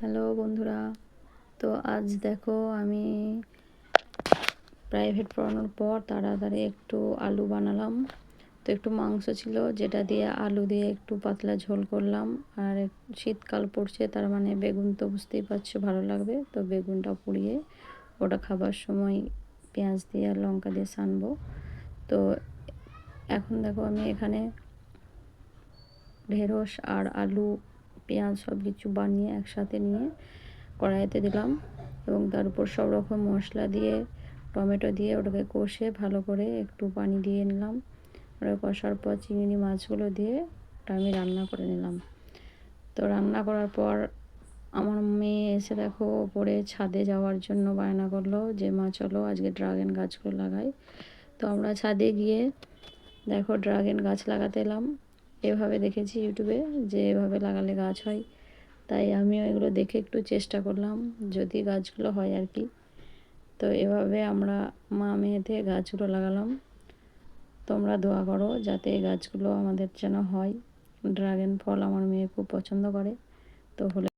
Hello বন্ধুরা, তো আজ দেখো আমি প্রাইভেট পড়ানোর পর তাড়াতাড়ি একটু আলু বানালাম। তো একটু মাংস ছিল যেটা দিয়ে আলু দিয়ে একটু পাতলা ঝোল করলাম। আর শীতকাল পড়ছে, তার মানে বেগুন তো বুঝতেই পারছো ভালো লাগবে। তো বেগুনটা পুড়িয়ে ওটা খাবার সময় পেঁয়াজ দিয়ে আর লঙ্কা দিয়ে সানবো। তো এখন দেখো আমি এখানে ঢেঁড়স আর আলু পেঁয়াজ সব কিছু বানিয়ে একসাথে নিয়ে কড়াইতে দিলাম এবং তার উপর সব রকম মশলা দিয়ে টমেটো দিয়ে ওটাকে কষে ভালো করে একটু পানি দিয়ে নিলাম। ওটা কষার পর চিংড়ি মাছগুলো দিয়ে ওটা আমি রান্না করে নিলাম। তো রান্না করার পর আমার মেয়ে এসে দেখো ওপরে ছাদে যাওয়ার জন্য বায়না করলো যে মা চলো আজকে ড্রাগন গাছগুলো লাগাই। তো আমরা ছাদে গিয়ে দেখো ড্রাগন গাছ লাগাতে এলাম। এভাবে দেখেছি ইউটিউবে যে এভাবে লাগালে গাছ হয়, তাই আমিও এগুলো দেখে একটু চেষ্টা করলাম যদি গাছগুলো হয় আর কি। তো এভাবে আমরা মা মেয়েতে গাছগুলো লাগালাম। তোমরা দোয়া করো যাতে এই গাছগুলো আমাদের যেন হয়। ড্রাগন ফল আমার মেয়ে খুব পছন্দ করে। তো হলে